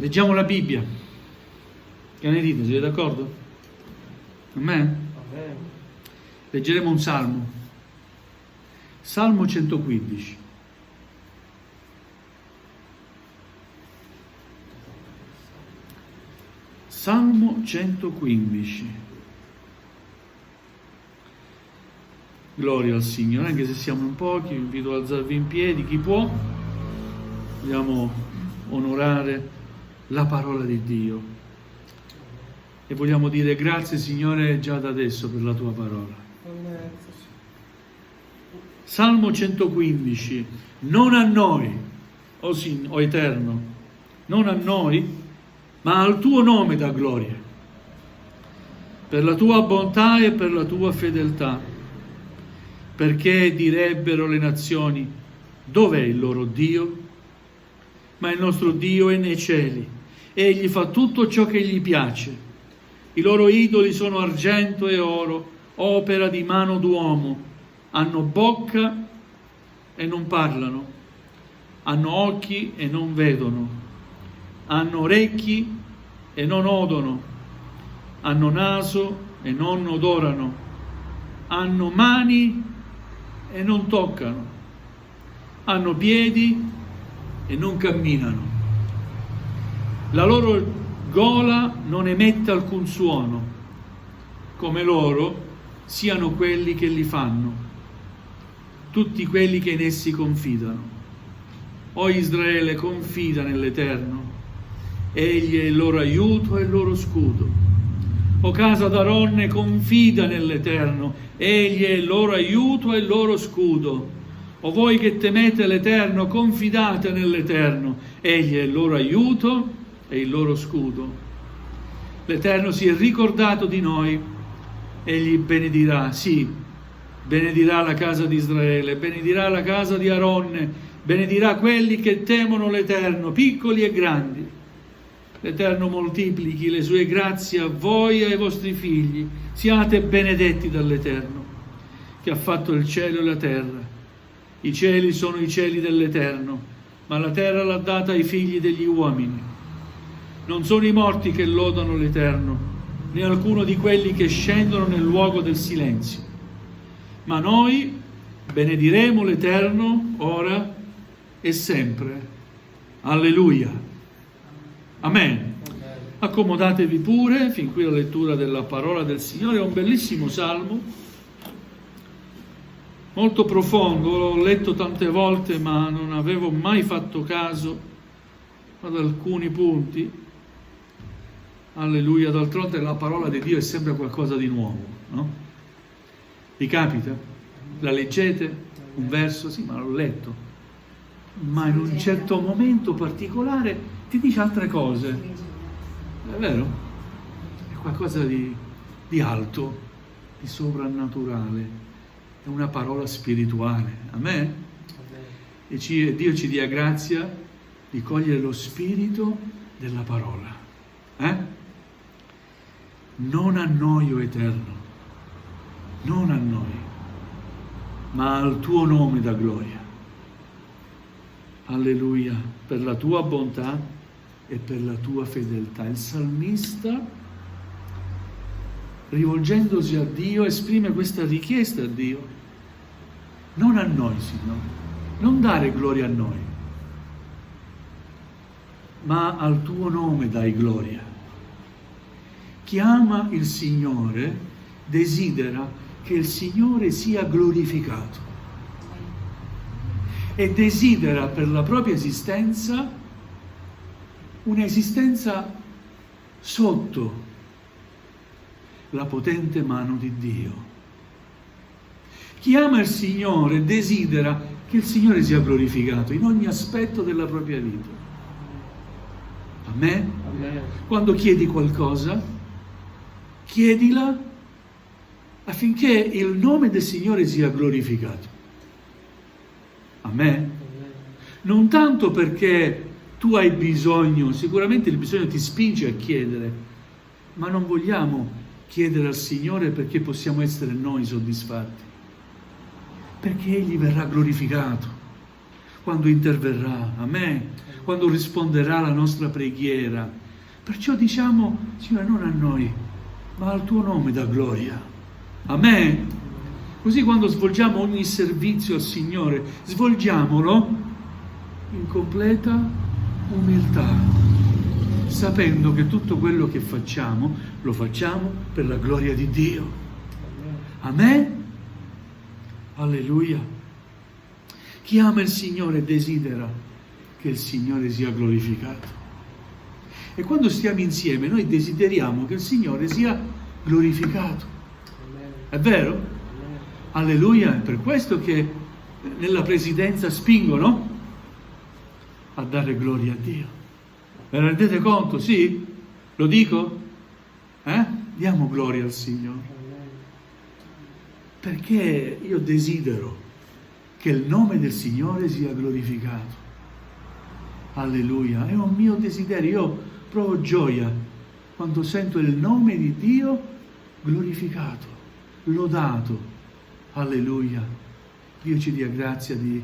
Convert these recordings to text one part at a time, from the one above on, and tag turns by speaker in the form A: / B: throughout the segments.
A: Leggiamo la Bibbia. Che ne dite? Siete d'accordo? Amen?
B: Amen.
A: Leggeremo un salmo. Salmo 115. Salmo 115. Gloria al Signore, anche se siamo in pochi, vi invito ad alzarvi in piedi, chi può. Vogliamo onorare la parola di Dio e vogliamo dire grazie Signore già da adesso per la tua parola.
B: Amen.
A: Salmo 115. Non a noi, o Eterno, non a noi, ma al tuo nome dà gloria, per la tua bontà e per la tua fedeltà, perché direbbero le nazioni, dov'è il loro Dio? Ma il nostro Dio è nei cieli, egli fa tutto ciò che gli piace. I loro idoli sono argento e oro, opera di mano d'uomo, hanno bocca e non parlano, hanno occhi e non vedono, hanno orecchi e non odono, hanno naso e non odorano, hanno mani e non toccano, hanno piedi e non camminano. La loro gola non emette alcun suono, come loro siano quelli che li fanno, tutti quelli che in essi confidano. O Israele, confida nell'Eterno, egli è il loro aiuto e il loro scudo. O casa d'Aronne, confida nell'Eterno, egli è il loro aiuto e il loro scudo. O voi che temete l'Eterno, confidate nell'Eterno, egli è il loro aiuto e il loro scudo. L'Eterno si è ricordato di noi, egli benedirà, sì, benedirà la casa di Israele, benedirà la casa di Aronne, benedirà quelli che temono l'Eterno, piccoli e grandi. L'Eterno moltiplichi le sue grazie a voi e ai vostri figli. Siate benedetti dall'Eterno, che ha fatto il cielo e la terra. I cieli sono i cieli dell'Eterno, ma la terra l'ha data ai figli degli uomini. Non sono i morti che lodano l'Eterno, né alcuno di quelli che scendono nel luogo del silenzio. Ma noi benediremo l'Eterno ora e sempre. Alleluia. Amen. Accomodatevi pure, fin qui la lettura della parola del Signore. È un bellissimo salmo, molto profondo, l'ho letto tante volte ma non avevo mai fatto caso ad alcuni punti. Alleluia, d'altronde la parola di Dio è sempre qualcosa di nuovo, no? Vi capita? La leggete? Un verso? Sì, ma l'ho letto. Ma in un certo momento particolare ti dice altre cose. È vero? È qualcosa di alto, di soprannaturale. È una parola spirituale. Amen? E Dio ci dia grazia di cogliere lo spirito della parola. Non a noi, o Eterno, non a noi, ma al tuo nome da gloria. Alleluia, per la tua bontà e per la tua fedeltà. Il salmista, rivolgendosi a Dio, esprime questa richiesta a Dio. Non a noi, Signore, non dare gloria a noi, ma al tuo nome dai gloria. Chi ama il Signore desidera che il Signore sia glorificato e desidera per la propria esistenza un'esistenza sotto la potente mano di Dio. Chi ama il Signore desidera che il Signore sia glorificato in ogni aspetto della propria vita. Amen?
B: Amen.
A: Quando chiedi qualcosa, chiedila affinché il nome del Signore sia glorificato. Amen? Non tanto perché tu hai bisogno, sicuramente il bisogno ti spinge a chiedere, ma non vogliamo chiedere al Signore perché possiamo essere noi soddisfatti, perché Egli verrà glorificato. quando interverrà, amen, quando risponderà alla nostra preghiera. Perciò diciamo, Signore, non a noi, ma al tuo nome dà gloria, amen. Così quando svolgiamo ogni servizio al Signore, svolgiamolo in completa umiltà, sapendo che tutto quello che facciamo, lo facciamo per la gloria di Dio. Amen? Alleluia. Chi ama il Signore desidera che il Signore sia glorificato. E quando stiamo insieme noi desideriamo che il Signore sia glorificato. È vero? Alleluia. È per questo che nella presidenza spingono a dare gloria a Dio. Vi rendete conto? Sì? Lo dico? Diamo gloria al Signore. Perché io desidero che il nome del Signore sia glorificato. Alleluia. È un mio desiderio. Io provo gioia quando sento il nome di Dio glorificato, lodato. Alleluia. Dio ci dia grazia di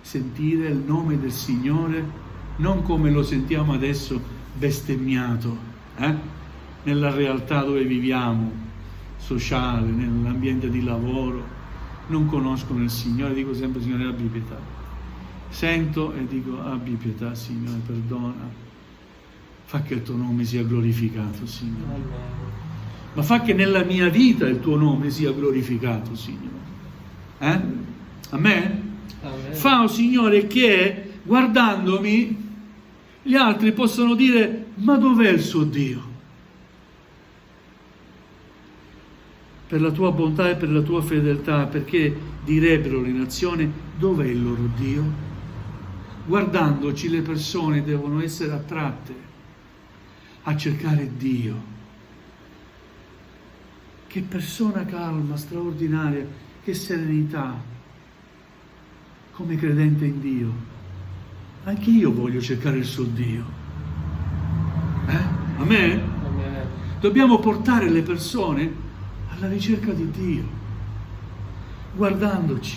A: sentire il nome del Signore non come lo sentiamo adesso bestemmiato, nella realtà dove viviamo, sociale, nell'ambiente di lavoro, non conoscono il Signore, dico sempre Signore abbi pietà. Sento e dico abbi pietà Signore, perdona, fa che il tuo nome sia glorificato Signore, ma fa che nella mia vita il tuo nome sia glorificato Signore, Amen? Fa, oh Signore, che guardandomi gli altri possono dire ma dov'è il suo Dio? Per la tua bontà e per la tua fedeltà, perché direbbero le nazioni dov'è il loro Dio? Guardandoci le persone devono essere attratte a cercare Dio. Che persona calma, straordinaria, che serenità, come credente in Dio. Anche io voglio cercare il suo Dio. Amen? Dobbiamo portare le persone alla ricerca di Dio, guardandoci,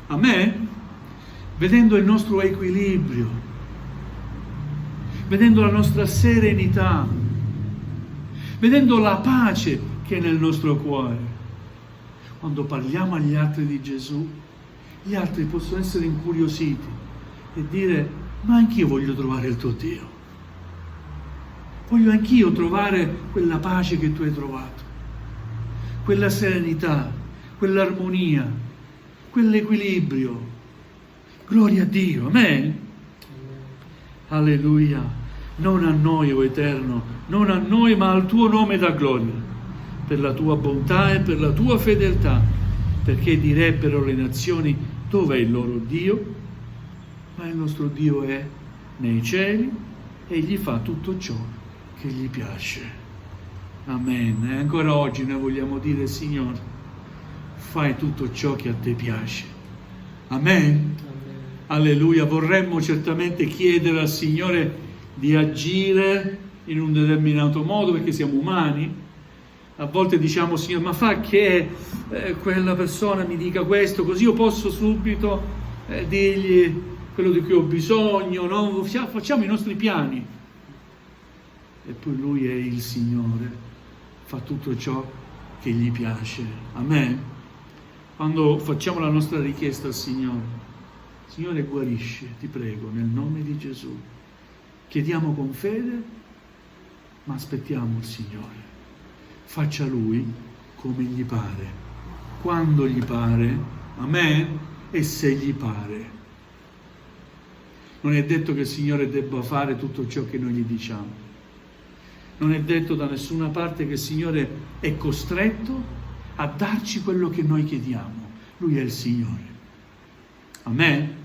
A: amen? Vedendo il nostro equilibrio, vedendo la nostra serenità, vedendo la pace che è nel nostro cuore. Quando parliamo agli altri di Gesù, gli altri possono essere incuriositi e dire ma anch'io voglio trovare il tuo Dio, voglio anch'io trovare quella pace che tu hai trovato, quella serenità, quell'armonia, quell'equilibrio. Gloria a Dio, amen? Alleluia. Non a noi, o Eterno, non a noi, ma al tuo nome da gloria, per la tua bontà e per la tua fedeltà, perché direbbero le nazioni dov'è il loro Dio? Ma il nostro Dio è nei cieli e egli fa tutto ciò che gli piace. Amen. E ancora oggi noi vogliamo dire Signore, fai tutto ciò che a te piace. Amen. Alleluia. Vorremmo certamente chiedere al Signore di agire in un determinato modo perché siamo umani. A volte diciamo Signore, ma fa che quella persona mi dica questo, così io posso subito dirgli quello di cui ho bisogno, no? Facciamo i nostri piani. E poi Lui è il Signore, fa tutto ciò che gli piace. Amen. Quando facciamo la nostra richiesta al Signore, Signore guarisci, ti prego, nel nome di Gesù. Chiediamo con fede, ma aspettiamo il Signore. Faccia Lui come gli pare, quando gli pare, amen, e se gli pare. Non è detto che il Signore debba fare tutto ciò che noi gli diciamo. Non è detto da nessuna parte che il Signore è costretto a darci quello che noi chiediamo. Lui è il Signore. Amen?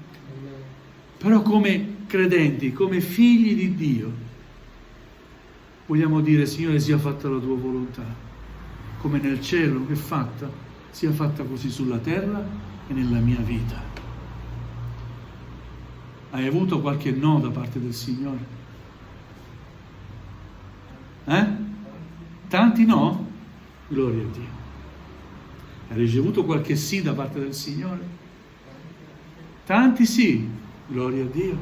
A: Però come credenti, come figli di Dio, vogliamo dire, Signore, sia fatta la tua volontà, come nel cielo che è fatta, sia fatta così sulla terra e nella mia vita. Hai avuto qualche no da parte del Signore? Tanti no? Gloria a Dio. Hai ricevuto qualche sì da parte del Signore? Tanti sì, gloria a Dio.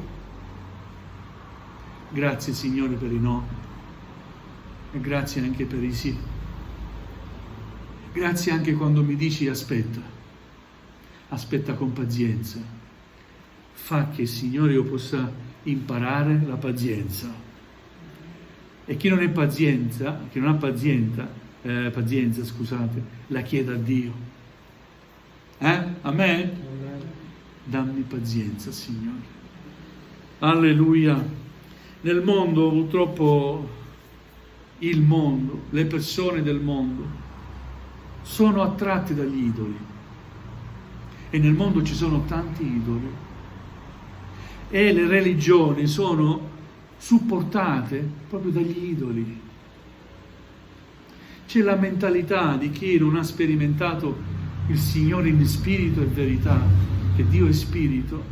A: Grazie Signore per i no e grazie anche per i sì. Grazie anche quando mi dici aspetta con pazienza. Fa che, Signore, io possa imparare la pazienza. E chi non ha pazienza, la chieda a Dio. Amen? Dammi pazienza, Signore. Alleluia. Nel mondo, purtroppo, le persone del mondo sono attratti dagli idoli. E nel mondo ci sono tanti idoli. E le religioni sono supportate proprio dagli idoli. C'è la mentalità di chi non ha sperimentato il Signore in spirito e verità, che Dio è spirito,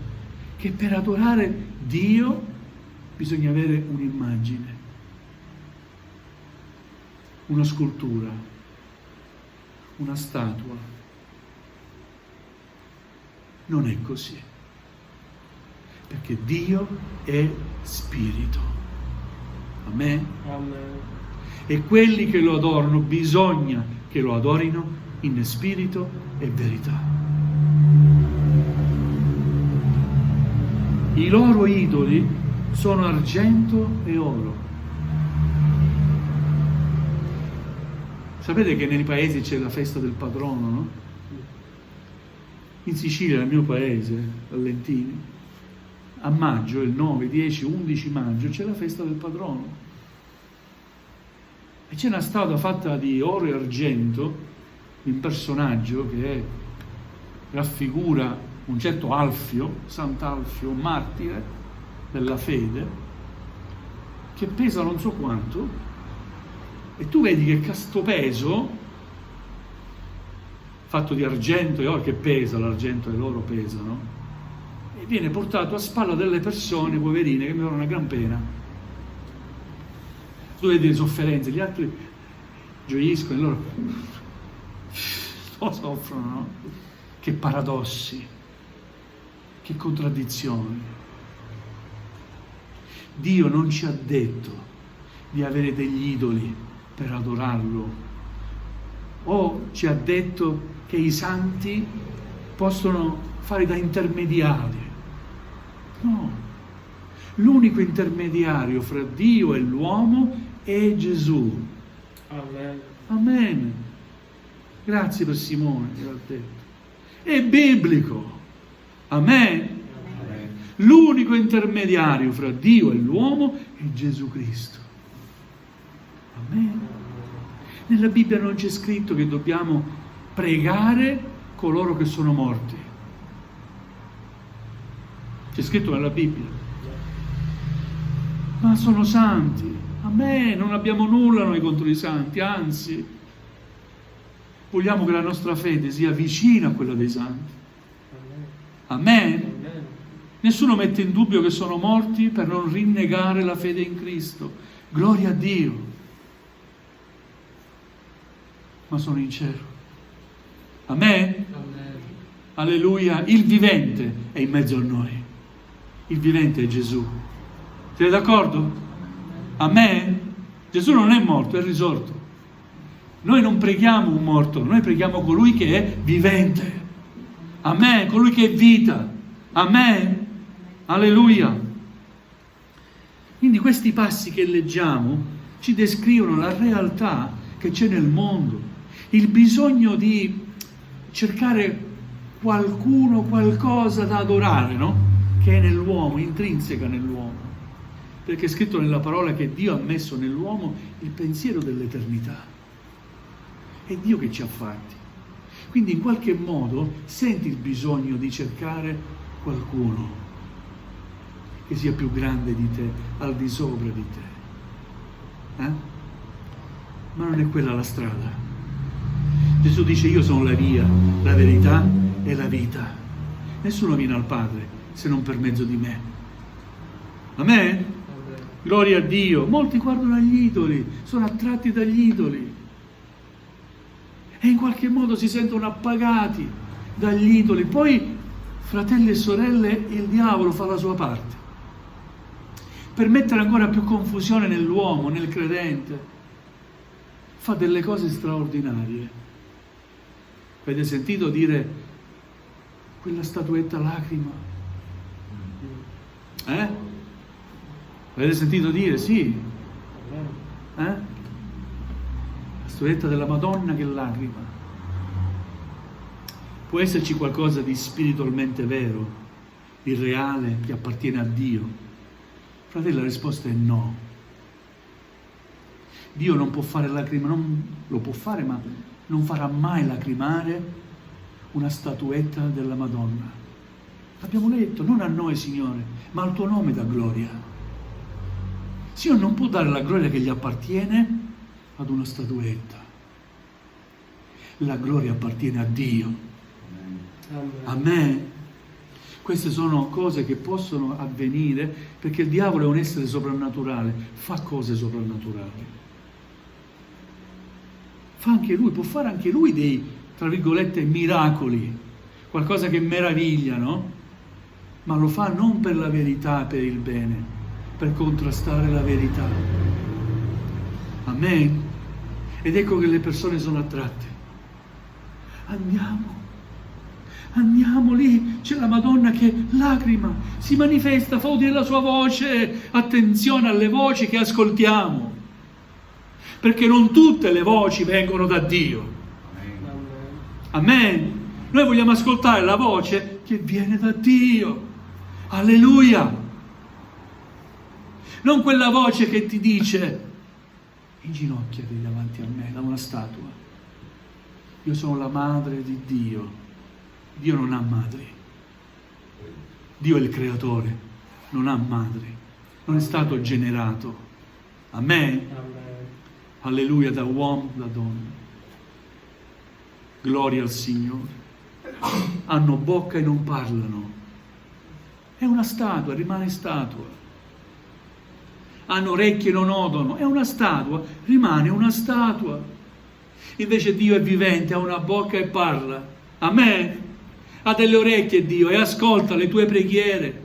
A: che per adorare Dio bisogna avere un'immagine, una scultura, una statua. Non è così, perché Dio è spirito. Amen?
B: Amen.
A: E quelli che lo adorano bisogna che lo adorino in spirito e verità. I loro idoli sono argento e oro. Sapete che nei paesi c'è la festa del patrono, no? In Sicilia, nel mio paese, a Lentini, a maggio, il 9, 10, 11 maggio, c'è la festa del patrono. E c'è una statua fatta di oro e argento, di un personaggio che raffigura un certo Alfio, Sant'Alfio, un martire della fede, che pesa non so quanto, e tu vedi che questo peso, fatto di argento e oro, che pesa, l'argento e l'oro pesano, e viene portato a spalla delle persone poverine che avevano una gran pena. Tu vedi le sofferenze, gli altri gioiscono, e loro soffrono, no? Che paradossi, che contraddizioni. Dio non ci ha detto di avere degli idoli per adorarlo, o ci ha detto che i santi possono fare da intermediari. No, l'unico intermediario fra Dio e l'uomo è Gesù.
B: Amen.
A: Amen. Grazie per Simone che l'ha detto. È biblico. Amen.
B: Amen.
A: L'unico intermediario fra Dio e l'uomo è Gesù Cristo. Amen. Nella Bibbia non c'è scritto che dobbiamo pregare coloro che sono morti. C'è scritto nella Bibbia. Ma sono santi. Amen. Non abbiamo nulla noi contro i santi, anzi, vogliamo che la nostra fede sia vicina a quella dei santi. Amen.
B: Amen.
A: Nessuno mette in dubbio che sono morti per non rinnegare la fede in Cristo. Gloria a Dio. Ma sono in cielo. Amen.
B: Amen.
A: Alleluia. Il vivente è in mezzo a noi. Il vivente è Gesù. Siete d'accordo? Amen. Gesù non è morto, è risorto. Noi non preghiamo un morto, noi preghiamo colui che è vivente. Amen. Colui che è vita. Amen. Alleluia. Quindi questi passi che leggiamo ci descrivono la realtà che c'è nel mondo, il bisogno di cercare qualcuno, qualcosa da adorare, no? Che è nell'uomo, intrinseca nell'uomo. Perché è scritto nella parola che Dio ha messo nell'uomo il pensiero dell'eternità. È Dio che ci ha fatti. Quindi in qualche modo senti il bisogno di cercare qualcuno che sia più grande di te, al di sopra di te. Ma non è quella la strada. Gesù dice: io sono la via, la verità e la vita. Nessuno viene al Padre se non per mezzo di me. Amen? Gloria a Dio. Molti guardano agli idoli, sono attratti dagli idoli e in qualche modo si sentono appagati dagli idoli, poi Fratelli e sorelle, il diavolo fa la sua parte per mettere ancora più confusione nell'uomo, nel credente. Fa delle cose straordinarie. Avete sentito dire quella statuetta lacrima? Avete sentito dire? Sì. La statuetta della Madonna che lacrima. Può esserci qualcosa di spiritualmente vero, irreale, che appartiene a Dio? Fratelli, la risposta è no. Dio non può fare lacrimare, lo può fare, ma non farà mai lacrimare una statuetta della Madonna. Abbiamo letto, non a noi, Signore, ma al tuo nome dà gloria. Signore non può dare la gloria che gli appartiene ad una statuetta. La gloria appartiene a Dio. Amen. Queste sono cose che possono avvenire perché il diavolo è un essere soprannaturale, fa cose soprannaturali. Fa anche lui, può fare anche lui dei, tra virgolette, miracoli, qualcosa che meraviglia, no? Ma lo fa non per la verità, per il bene, per contrastare la verità. Amen. Ed ecco che le persone sono attratte. Andiamo lì, c'è la Madonna che lacrima, si manifesta, fa udire la sua voce. Attenzione alle voci che ascoltiamo, perché non tutte le voci vengono da Dio. Amen. Noi vogliamo ascoltare la voce che viene da Dio. Alleluia. Non quella voce che ti dice: inginocchiati davanti a me, da una statua. Io sono la madre di Dio. Dio non ha madri. Dio è il creatore, non ha madri. Non è stato generato. Amen. Alleluia, da uomo, da donna. Gloria al Signore. Hanno bocca e non parlano. È una statua, rimane statua. Hanno orecchie e non odono. È una statua, rimane una statua. Invece Dio è vivente, ha una bocca e parla. Amen. Ha delle orecchie Dio e ascolta le tue preghiere.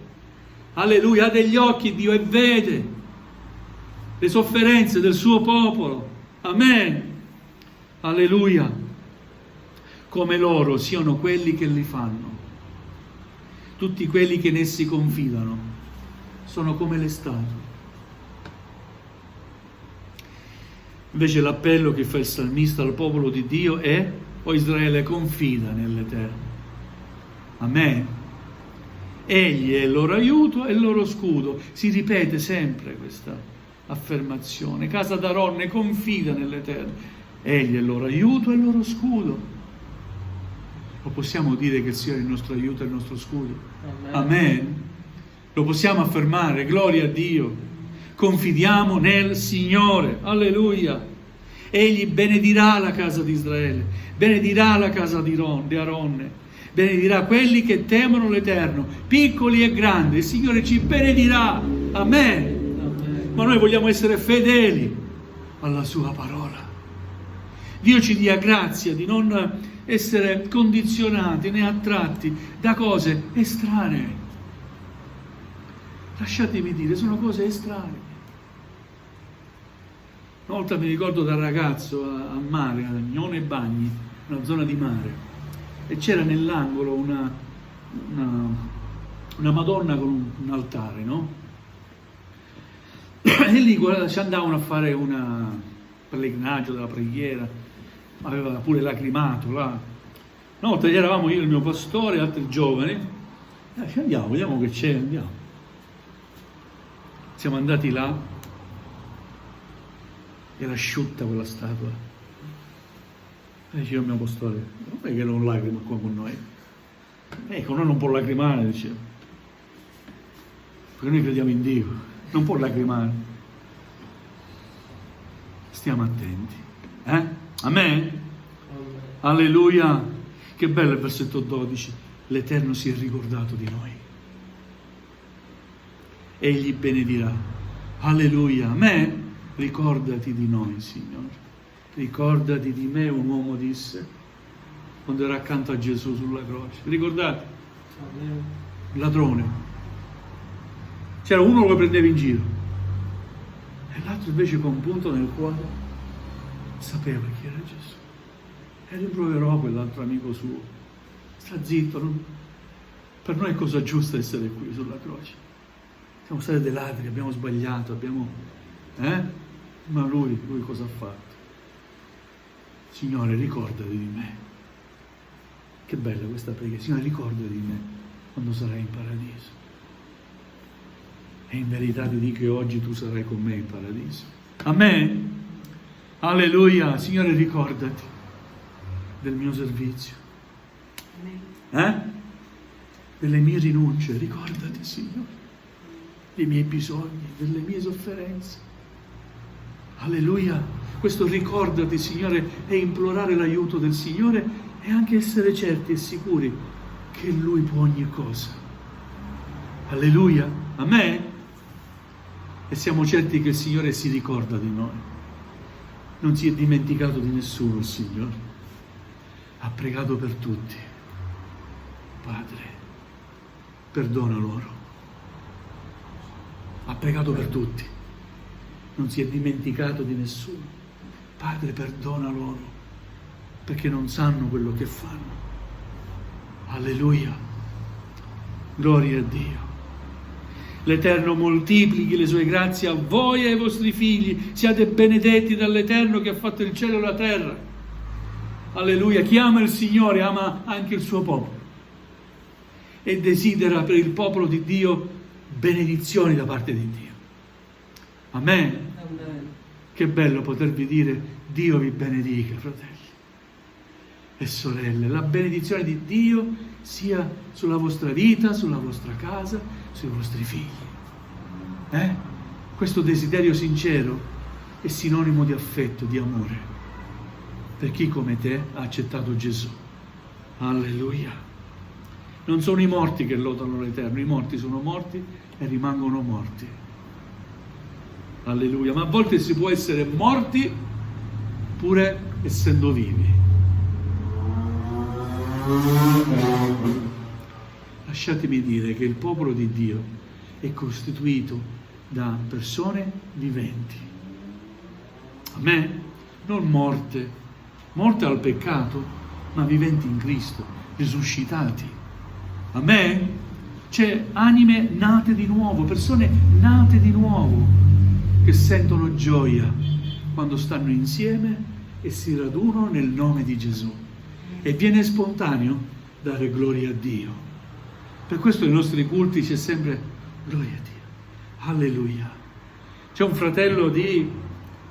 A: Alleluia. Ha degli occhi Dio e vede le sofferenze del suo popolo. Amen. Alleluia. Come loro siano quelli che li fanno. Tutti quelli che in essi confidano sono come le statue. Invece l'appello che fa il salmista al popolo di Dio è: o Israele, confida nell'Eterno. Amen. Egli è il loro aiuto e il loro scudo. Si ripete sempre questa affermazione. Casa d'Aronne confida nell'Eterno. Egli è il loro aiuto e il loro scudo. Lo possiamo dire che il Signore è il nostro aiuto e il nostro scudo? Amen. Lo possiamo affermare. Gloria a Dio. Confidiamo nel Signore. Alleluia. Egli benedirà la casa di Israele, benedirà la casa di Aronne, benedirà quelli che temono l'Eterno, piccoli e grandi. Il Signore ci benedirà. Amen. Ma noi vogliamo essere fedeli alla sua parola. Dio ci dia grazia di non essere condizionati né attratti da cose estranee. Lasciatemi dire, sono cose estranee. Una volta mi ricordo da ragazzo a mare, a Gnone Bagni, una zona di mare, e c'era nell'angolo una Madonna con un altare, no? E lì ci andavano a fare un pellegrinaggio della preghiera, aveva pure lacrimato là. Una volta eravamo io e il mio pastore e altri giovani, ci andiamo, vediamo che c'è, andiamo. Siamo andati là. Era asciutta quella statua. E dice il mio pastore: non è che non lacrima qua con noi? Ecco, noi non può lacrimare, dice, perché noi crediamo in Dio, non può lacrimare. Stiamo attenti. Amen? Alleluia. Che bello il versetto 12. L'Eterno si è ricordato di noi. Egli benedirà. Alleluia. Amen. Ricordati di noi, Signore. Ricordati di me, un uomo disse quando era accanto a Gesù sulla croce. Ricordate?
B: Amen.
A: ladrone. C'era uno che lo prendeva in giro e l'altro invece con un punto nel cuore sapeva chi era Gesù e rimproverò quell'altro amico suo. Sta zitto, per noi è cosa giusta essere qui sulla croce. Siamo stati dei ladri, abbiamo sbagliato, ma lui cosa ha fatto? Signore, ricordati di me. Che bella questa preghiera. Signore, ricordati di me quando sarai in paradiso. E in verità ti dico che oggi tu sarai con me in paradiso. Amen. Alleluia. Signore, ricordati del mio servizio. Delle mie rinunce. Ricordati, Signore, dei miei bisogni, delle mie sofferenze. Alleluia. Questo ricordati, Signore, è implorare l'aiuto del Signore e anche essere certi e sicuri che Lui può ogni cosa. Alleluia. Amen. E siamo certi che il Signore si ricorda di noi. Non si è dimenticato di nessuno il Signore. Ha pregato per tutti. Padre, perdona loro. Ha pregato per tutti. Non si è dimenticato di nessuno. Padre, perdona loro, perché non sanno quello che fanno. Alleluia. Gloria a Dio. L'Eterno moltiplichi le sue grazie a voi e ai vostri figli. Siate benedetti dall'Eterno che ha fatto il cielo e la terra. Alleluia. Chi ama il Signore ama anche il suo popolo e desidera per il popolo di Dio benedizioni da parte di Dio. Amen.
B: Amen.
A: Che bello potervi dire Dio vi benedica, fratelli e sorelle. La benedizione di Dio sia sulla vostra vita, sulla vostra casa, sui vostri figli. Questo desiderio sincero è sinonimo di affetto, di amore per chi come te ha accettato Gesù. Alleluia. Non sono i morti che lodano l'Eterno, i morti sono morti e rimangono morti. Alleluia. Ma a volte si può essere morti pure essendo vivi. Lasciatemi dire che il popolo di Dio è costituito da persone viventi. Amen? Non morte al peccato, ma viventi in Cristo, risuscitati. Amen? C'è anime nate di nuovo, persone nate di nuovo, che sentono gioia quando stanno insieme e si radunano nel nome di Gesù. E viene spontaneo dare gloria a Dio. Per questo nei nostri culti c'è sempre gloria a Dio. Alleluia. C'è un fratello di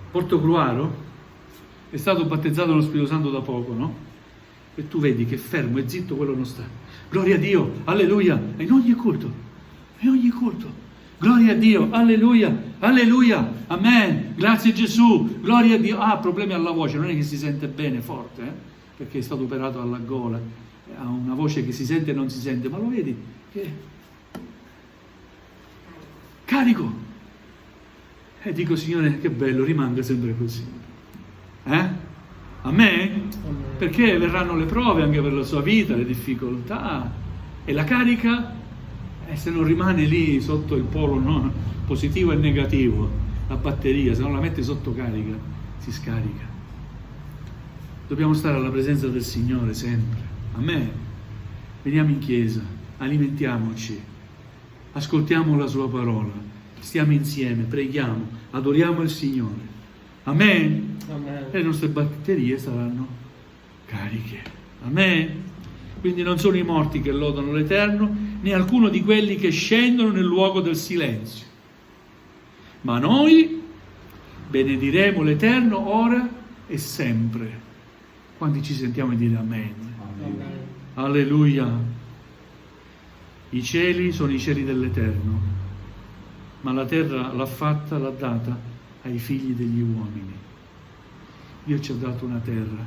A: Portogruaro, è stato battezzato nello Spirito Santo da poco, no? E tu vedi che fermo e zitto quello non sta. Gloria a Dio, alleluia, in ogni culto, gloria a Dio, alleluia, alleluia, amen, grazie Gesù, gloria a Dio. Ha problemi alla voce, non è che si sente bene, forte, perché è stato operato alla gola, ha una voce che si sente e non si sente, ma lo vedi? Che carico. E dico, Signore, che bello, rimanga sempre così. Amen? Perché verranno le prove anche per la sua vita, le difficoltà, e la carica, se non rimane lì sotto il polo, no, positivo e negativo, la batteria, se non la metti sotto carica, si scarica. Dobbiamo stare alla presenza del Signore sempre. Amen. Veniamo in chiesa, alimentiamoci, ascoltiamo la sua parola, stiamo insieme, preghiamo, adoriamo il Signore. Amen.
B: Amen.
A: E le nostre batterie saranno cariche. Amen. Quindi non sono i morti che lodano l'Eterno, né alcuno di quelli che scendono nel luogo del silenzio. Ma noi benediremo l'Eterno ora e sempre. Quando ci sentiamo dire Amen.
B: Amen.
A: Alleluia. I cieli sono i cieli dell'Eterno, ma la terra l'ha fatta, l'ha data ai figli degli uomini. Dio ci ha dato una terra,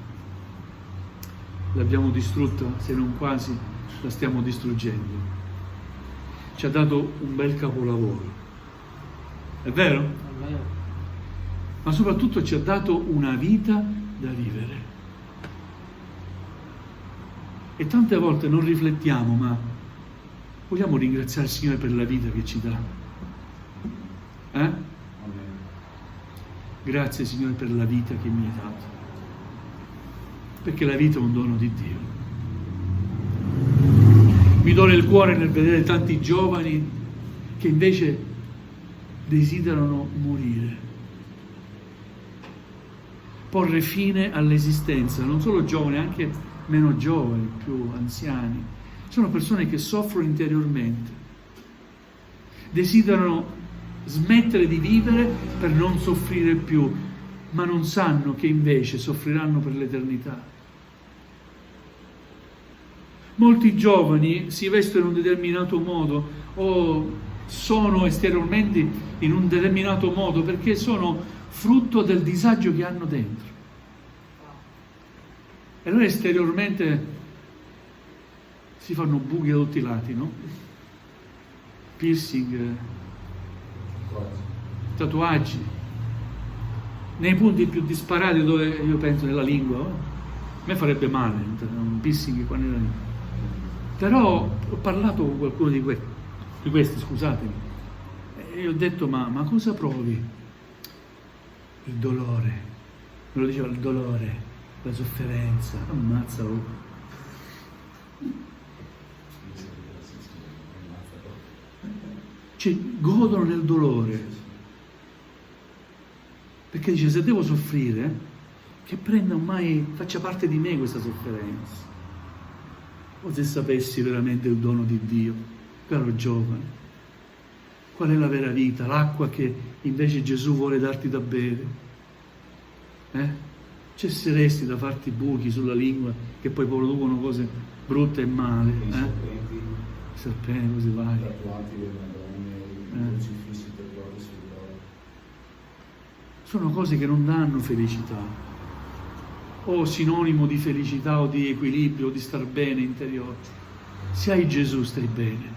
A: l'abbiamo distrutta, se non quasi la stiamo distruggendo. Ci ha dato un bel capolavoro, è vero?
B: Amen.
A: Ma soprattutto ci ha dato una vita da vivere. E tante volte non riflettiamo, ma Vogliamo ringraziare il Signore per la vita che ci dà. Grazie Signore per la vita che mi hai dato, perché la vita è un dono di Dio. Mi dona il cuore nel vedere tanti giovani che invece desiderano morire, porre fine all'esistenza, non solo giovani, anche meno giovani, più anziani. Sono persone che soffrono interiormente, desiderano smettere di vivere per non soffrire più, ma non sanno che invece soffriranno per l'eternità. Molti giovani si vestono in un determinato modo o sono esteriormente in un determinato modo perché sono frutto del disagio che hanno dentro. E allora esteriormente si fanno buchi da tutti i lati, no? Piercing, tatuaggi, nei punti più disparati dove io penso nella lingua, a me farebbe male un piercing qua nella lingua. Però ho parlato con qualcuno di questi, scusatemi, e ho detto ma cosa provi? Il dolore, me lo diceva, il dolore, la sofferenza, ammazzalo. Cioè, godono nel dolore, perché dice se devo soffrire, che prenda ormai, faccia parte di me questa sofferenza. O se sapessi veramente il dono di Dio, caro giovane, qual è la vera vita, l'acqua che invece Gesù vuole darti da bere, cesseresti da farti buchi sulla lingua che poi producono cose brutte e male, serpenti, cose varie. Sono cose che non danno felicità, o sinonimo di felicità o di equilibrio o di star bene interiore. Se hai Gesù stai bene,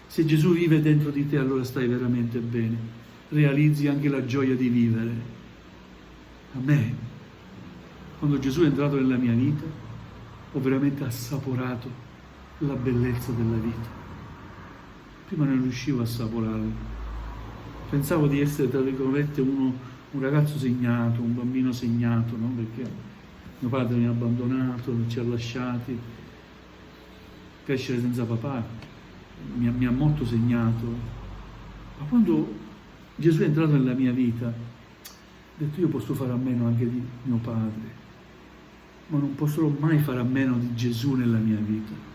A: se Gesù vive dentro di te allora stai veramente bene, realizzi anche la gioia di vivere. A me, quando Gesù è entrato nella mia vita, ho veramente assaporato la bellezza della vita. Prima non riuscivo a assaporarla. Pensavo di essere, tra virgolette, un ragazzo segnato, un bambino segnato, no? Perché mio padre mi ha abbandonato, ci ha lasciati, crescere senza papà, mi ha molto segnato. Ma quando Gesù è entrato nella mia vita, ho detto io posso fare a meno anche di mio padre, ma non potrò mai fare a meno di Gesù nella mia vita.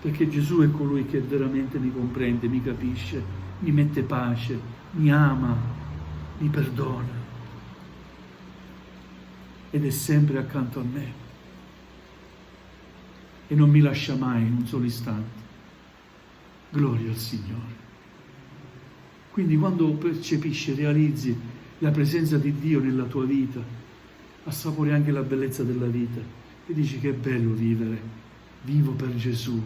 A: Perché Gesù è colui che veramente mi comprende, mi capisce, mi mette pace, mi ama, mi perdona ed è sempre accanto a me e non mi lascia mai in un solo istante. Gloria al Signore. Quindi quando percepisci, realizzi la presenza di Dio nella tua vita, assapori anche la bellezza della vita e dici che è bello vivere, vivo per Gesù.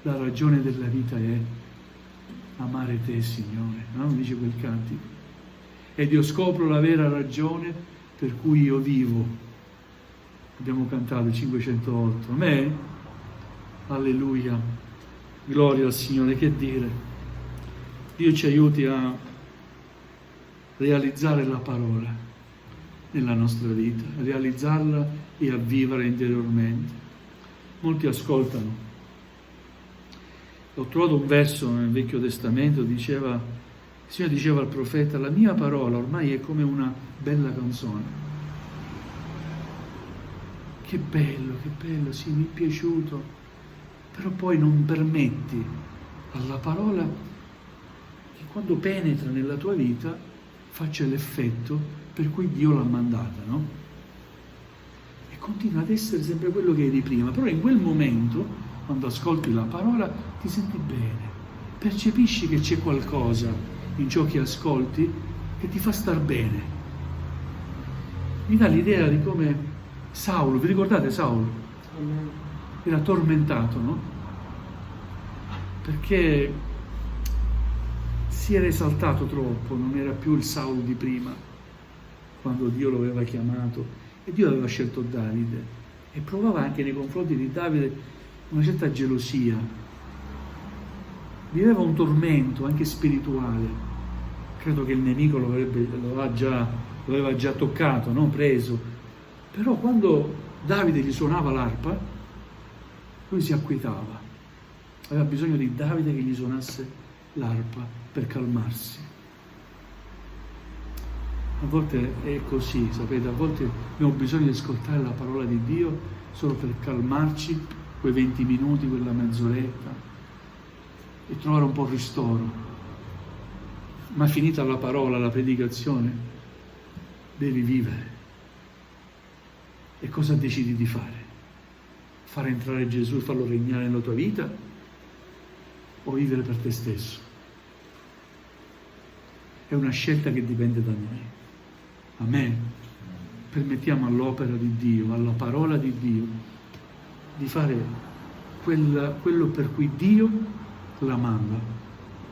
A: La ragione della vita è amare te, Signore, no? Dice quel cantico. Ed io scopro la vera ragione per cui io vivo. Abbiamo cantato il 508. Amen? Alleluia. Gloria al Signore. Che dire? Dio ci aiuti a realizzare la parola nella nostra vita, a realizzarla e a vivere interiormente. Molti ascoltano. Ho trovato un verso nel Vecchio Testamento, il Signore diceva al profeta, la mia parola ormai è come una bella canzone. Che bello, sì, mi è piaciuto, però poi non permetti alla parola che quando penetra nella tua vita faccia l'effetto per cui Dio l'ha mandata, no? E continua ad essere sempre quello che eri prima, però in quel momento quando ascolti la parola ti senti bene, percepisci che c'è qualcosa in ciò che ascolti che ti fa star bene. Mi dà l'idea di come Saulo, vi ricordate Saulo? Era tormentato, no? Perché si era esaltato troppo, non era più il Saulo di prima, quando Dio lo aveva chiamato e Dio aveva scelto Davide e provava anche nei confronti di Davide una certa gelosia, viveva un tormento anche spirituale. Credo che il nemico lo aveva già toccato, no? Preso. Però quando Davide gli suonava l'arpa, lui si acquietava. Aveva bisogno di Davide che gli suonasse l'arpa per calmarsi. A volte è così, sapete, a volte abbiamo bisogno di ascoltare la parola di Dio solo per calmarci quei 20 minuti, quella mezz'oretta e trovare un po' ristoro. Ma finita la parola, la predicazione, devi vivere. E cosa decidi di fare? Fare entrare Gesù e farlo regnare nella tua vita o vivere per te stesso? È una scelta che dipende da noi. Amen. Permettiamo all'opera di Dio, alla parola di Dio, di fare quello per cui Dio la manda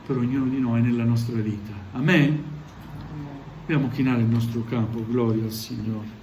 A: per ognuno di noi nella nostra vita. Amen. Dobbiamo chinare il nostro capo, gloria al Signore.